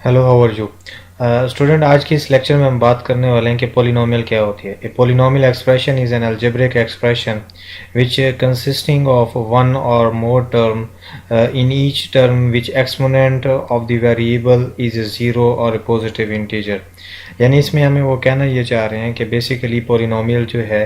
Hello, how are you student. आज की इस लेक्चर में हम बात करने वाले हैं कि पॉलिनोमियल क्या होती है। A polynomial expression is an algebraic expression which consisting of one or more term in each term which exponent of the variable is zero or a positive integer. यानी इसमें हमें वो कहना ये चाह रहे हैं कि बेसिकली पॉलिनोमियल जो है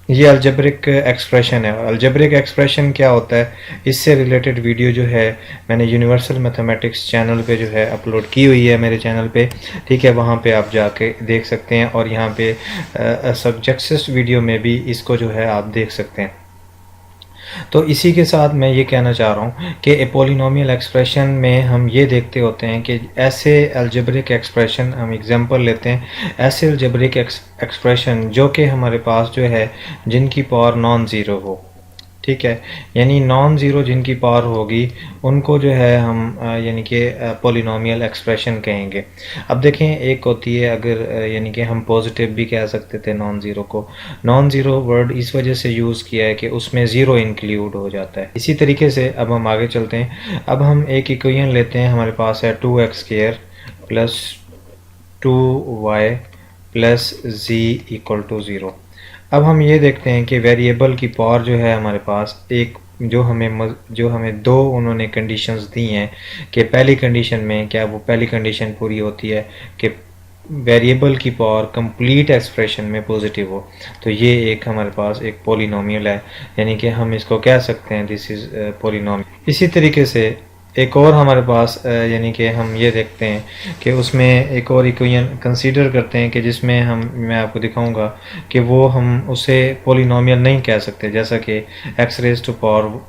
ये अलजेब्रिक एक्सप्रेशन है। अलजेब्रिक एक्सप्रेशन क्या होता है, इससे रिलेटेड वीडियो जो है मैंने यूनिवर्सल मैथमेटिक्स चैनल पे जो है अपलोड की हुई है मेरे चैनल पे, ठीक है। वहाँ पे आप जाके देख सकते हैं और यहाँ पे सब्जेक्ट्स वीडियो में भी इसको जो है आप देख सकते हैं। तो इसी के साथ मैं ये कहना चाह रहा हूँ कि ए पॉलिनोमियल एक्सप्रेशन में हम ये देखते होते हैं कि ऐसे अलजेब्रिक एक्सप्रेशन, हम एग्जांपल लेते हैं, ऐसे अलजेब्रिक एक्सप्रेशन जो कि हमारे पास जो है जिनकी पावर नॉन ज़ीरो हो, ठीक है। यानी नॉन ज़ीरो जिनकी पावर होगी उनको जो है हम यानी कि पॉलिनोमियल एक्सप्रेशन कहेंगे। अब देखें, एक होती है अगर यानी कि हम पॉजिटिव भी कह सकते थे नॉन ज़ीरो को। नॉन ज़ीरो वर्ड इस वजह से यूज़ किया है कि उसमें ज़ीरो इंक्लूड हो जाता है। इसी तरीके से अब हम आगे चलते हैं। अब हम एक इक्वेशन लेते हैं, हमारे पास है 2x² plus 2y plus z equal to zero. अब हम ये देखते हैं कि वेरिएबल की पावर जो है हमारे पास एक जो हमें दो उन्होंने कंडीशंस दी हैं कि पहली कंडीशन में क्या वो पहली कंडीशन पूरी होती है कि वेरिएबल की पावर कंप्लीट एक्सप्रेशन में पॉजिटिव हो। तो ये एक हमारे पास एक पॉलिनोमियल है, यानी कि हम इसको कह सकते हैं दिस इज़ पॉलिनोमियल। इसी तरीके से एक और हमारे पास यानी कि हम ये देखते हैं कि उसमें एक और इक्वेशन कंसीडर करते हैं कि जिसमें मैं आपको दिखाऊंगा कि वो हम उसे पॉलिनोमियल नहीं कह सकते, जैसा कि एक्स रेज टू पावर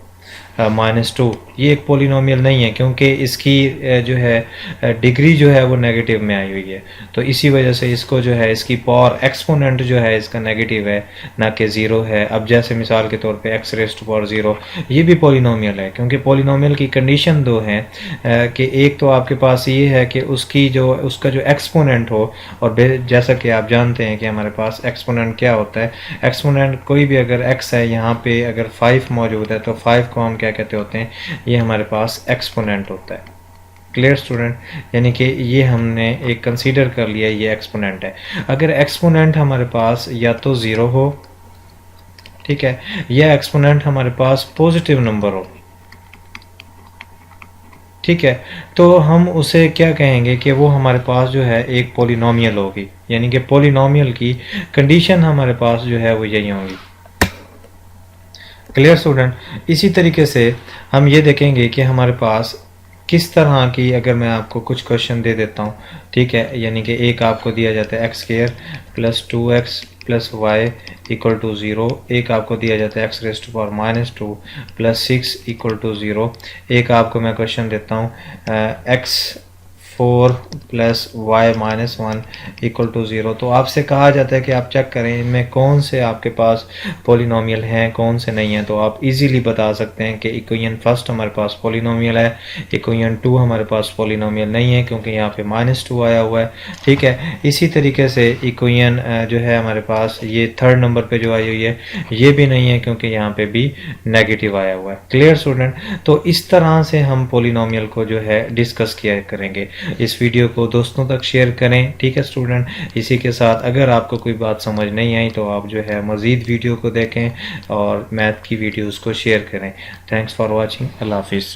-2 ये एक पॉलिनोमियल नहीं है, क्योंकि इसकी जो है डिग्री जो है वो नेगेटिव में आई हुई है। तो इसी वजह से इसको जो है इसकी पावर एक्सपोनेंट जो है इसका नेगेटिव है, ना कि ज़ीरो है। अब जैसे मिसाल के तौर पे x raise to power zero ये भी पॉलिनोमियल है, क्योंकि पॉलिनोमियल की कंडीशन दो हैं कि एक तो आपके पास ये है कि उसका जो एक्सपोनेंट हो, और जैसा कि आप जानते हैं कि हमारे पास एक्सपोनेंट क्या होता है। एक्सपोनेंट कोई भी अगर x है, यहाँ पे अगर 5 मौजूद है तो 5 को हम क्या कहते होते हैं, ये हमारे पास एक्सपोनेंट होता है। क्लियर स्टूडेंट, यानी कि ये हमने एक कंसीडर कर लिया, ये एक्सपोनेंट है। अगर एक्सपोनेंट हमारे पास या तो ज़ीरो हो, ठीक है, या एक्सपोनेंट हमारे पास पॉजिटिव नंबर हो, ठीक है, तो हम उसे क्या कहेंगे कि वो हमारे पास जो है एक पॉलिनोमियल होगी। यानी कि पॉलिनोमियल की कंडीशन हमारे पास जो है वो यही होगी। क्लियर स्टूडेंट, इसी तरीके से हम ये देखेंगे कि हमारे पास किस तरह की, अगर मैं आपको कुछ क्वेश्चन दे देता हूँ, ठीक है, यानी कि एक आपको दिया जाता है x² plus 2x plus y equal to zero, एक आपको दिया जाता है x raise to power -2 plus 6 equal to zero, एक आपको मैं क्वेश्चन देता हूँ x4 plus y-1 equal to zero. तो आपसे कहा जाता है कि आप चेक करें इनमें कौन से आपके पास पॉलिनोमियल हैं, कौन से नहीं हैं। तो आप इजीली बता सकते हैं कि इक्वेशन फर्स्ट हमारे पास पॉलिनोमियल है, इक्वेशन 2 हमारे पास पॉलिनोमियल नहीं है क्योंकि यहाँ पे -2 आया हुआ है, ठीक है। इसी तरीके से इक्वेशन जो है हमारे पास ये थर्ड नंबर पे जो आई हुई है ये भी नहीं है क्योंकि यहाँ पे भी नेगेटिव आया हुआ है। क्लियर स्टूडेंट, तो इस तरह से हम पॉलिनोमियल को जो है डिस्कस किया करेंगे। इस वीडियो को दोस्तों तक शेयर करें, ठीक है स्टूडेंट। इसी के साथ अगर आपको कोई बात समझ नहीं आई तो आप जो है मज़ीद वीडियो को देखें और मैथ की वीडियोस को शेयर करें। Thanks for watching. अल्लाह हाफिज़।